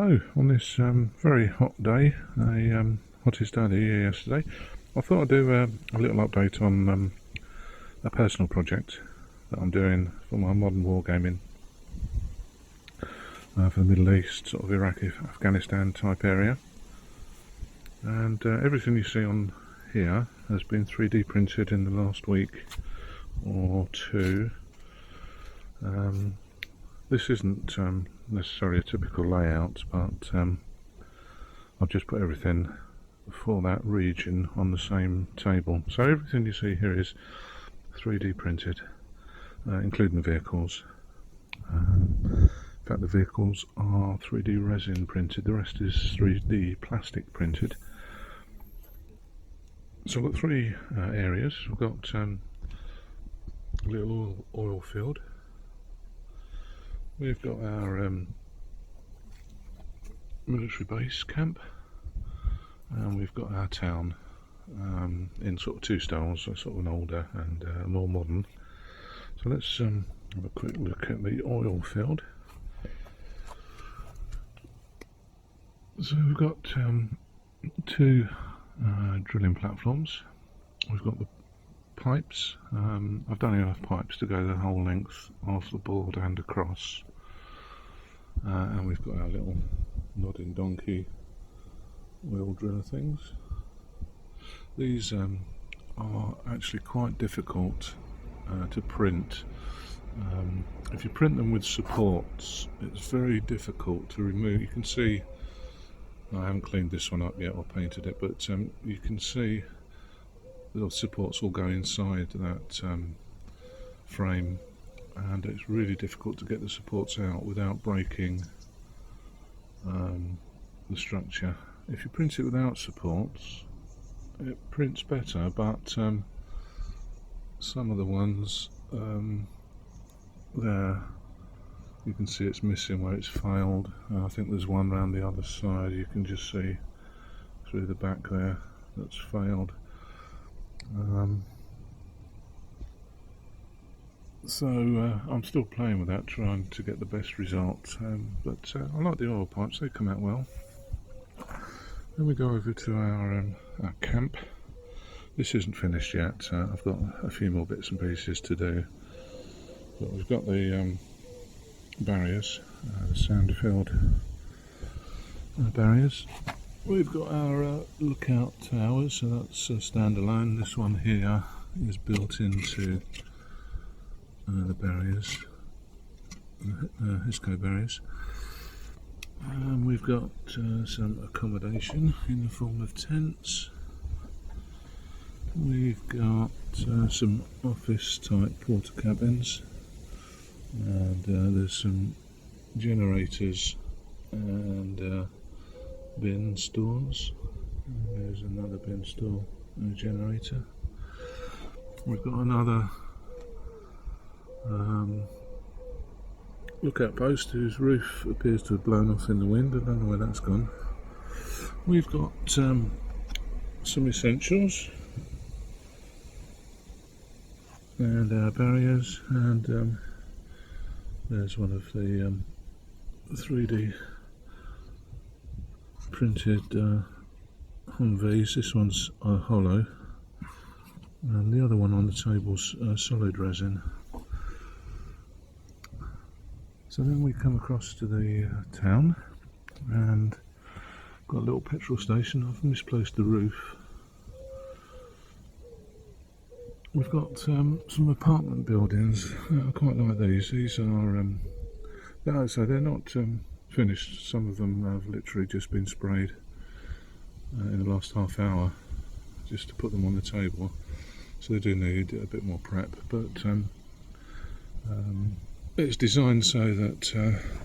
So, on this very hot day, hottest day of the year yesterday, I thought I'd do a little update on a personal project that I'm doing for my modern wargaming for the Middle East, sort of Iraqi, Afghanistan type area. And everything you see on here has been 3D printed in the last week or two. This isn't necessarily a typical layout, but I've just put everything for that region on the same table. So everything you see here is 3D printed, including the vehicles. In fact, the vehicles are 3D resin printed, the rest is 3D plastic printed. So I've got three areas. We've got a little oil field. We've got our military base camp, and we've got our town in sort of two styles, so sort of an older and more modern. So let's have a quick look at the oil field. So we've got two drilling platforms. We've got the pipes. I've done enough pipes to go the whole length of the board and across, and we've got our little nodding donkey wheel driller things. These are actually quite difficult to print. If you print them with supports, it's very difficult to remove. You can see I haven't cleaned this one up yet or painted it, but you can see the supports all go inside that frame, and it's really difficult to get the supports out without breaking the structure. If you print it without supports, it prints better, but some of the ones there, you can see it's missing where it's failed. I think there's one around the other side, you can just see through the back there, that's failed. So I'm still playing with that, trying to get the best result, but I like the oil pipes, they come out well. Then we go over to our camp. This isn't finished yet, I've got a few more bits and pieces to do, but we've got the barriers, the sand-filled barriers. We've got our lookout towers, so that's standalone. This one here is built into the barriers, Hisco barriers. We've got some accommodation in the form of tents. We've got some office type porta cabins, and there's some generators and bin stores. And there's another bin store and a generator. We've got another lookout post whose roof appears to have blown off in the wind. I don't know where that's gone. We've got some essentials and our barriers, and there's one of the 3D printed Humvees. This one's hollow, and the other one on the table's solid resin. So then we come across to the town, and got a little petrol station. I've misplaced the roof. We've got some apartment buildings. I quite like these. These are so they're not finished. Some of them have literally just been sprayed in the last half hour just to put them on the table, so they do need a bit more prep, but it's designed so that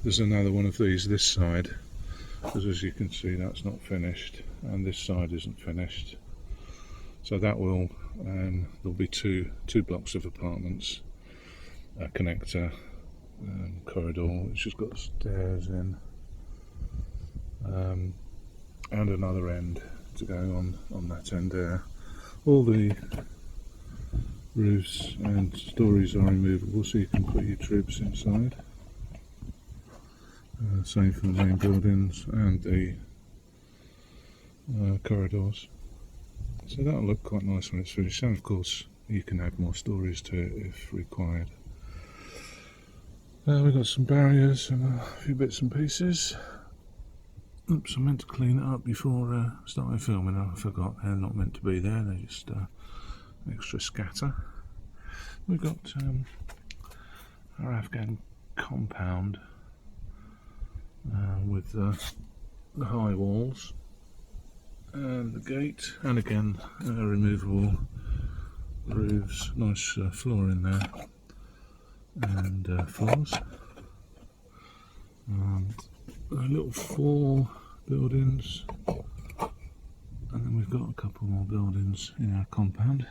there's another one of these this side, because as you can see that's not finished, and this side isn't finished. So that will there'll be two blocks of apartments, a connector, corridor which has got stairs in, and another end to go on that end there. All the roofs and stories are removable, so you can put your troops inside. Same for the main buildings and the corridors. So that'll look quite nice when it's finished, and of course you can add more stories to it if required. We've got some barriers and a few bits and pieces. Oops, I meant to clean it up before starting filming. I forgot, they're not meant to be there, they're just extra scatter. We've got our Afghan compound with the high walls and the gate, and again removable roofs, nice floor in there, and floors, and little 4 buildings, and then we've got a couple more buildings in our compound.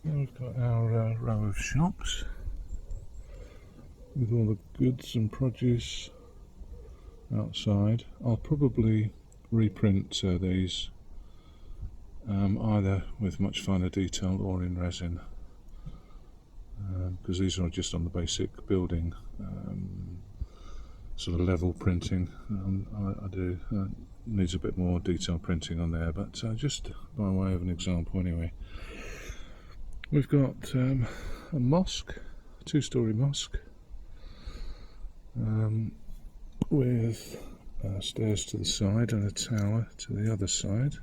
Now we've got our row of shops with all the goods and produce outside. I'll probably reprint these either with much finer detail or in resin, because these are just on the basic building sort of level printing. I do needs a bit more detail printing on there, but just by way of an example anyway. We've got a mosque, a 2-story mosque, with stairs to the side and a tower to the other side.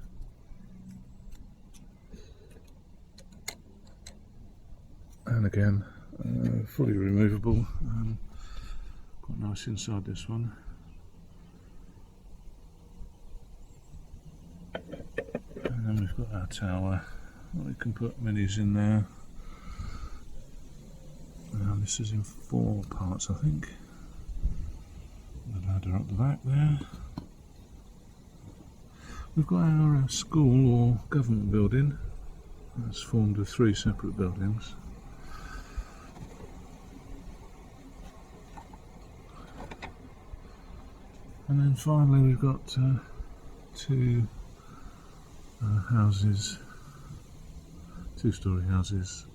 And again, fully removable. Quite nice inside this one. And then we've got our tower. We can put minis in there. This is in 4 parts, I think. The ladder up the back there. We've got our school or government building. It's formed of 3 separate buildings. And then finally we've got 2 houses, 2-story houses,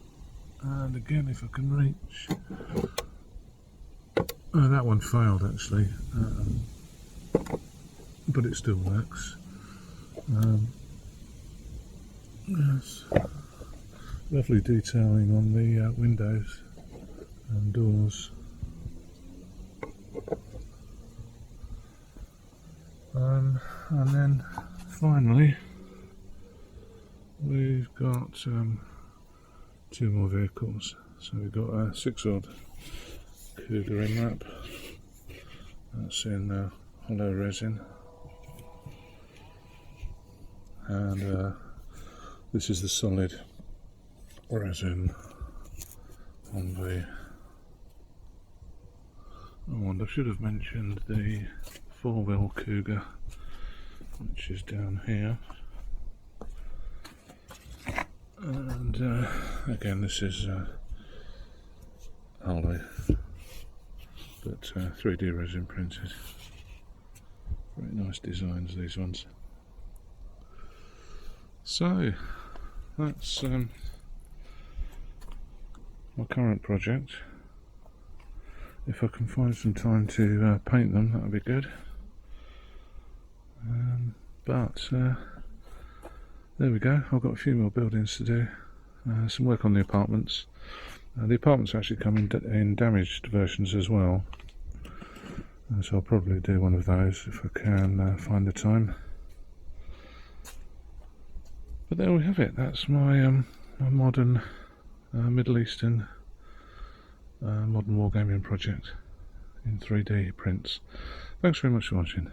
and again, if I can reach, that one failed actually, but it still works. Yes, lovely detailing on the windows and doors. And then finally we've got 2 more vehicles. So we've got a 6-odd Cougar in wrap. That's in hollow resin, and this is the solid resin on the. Oh, and I should have mentioned the 4-wheel Cougar, which is down here, and again this is hollow, but 3D resin printed. Very nice designs, these ones. So that's my current project. If I can find some time to paint them, that would be good. But there we go. I've got a few more buildings to do. Some work on the apartments. The apartments actually come in damaged versions as well, so I'll probably do one of those if I can find the time. But there we have it. That's my my modern Middle Eastern modern wargaming project in 3D prints. Thanks very much for watching.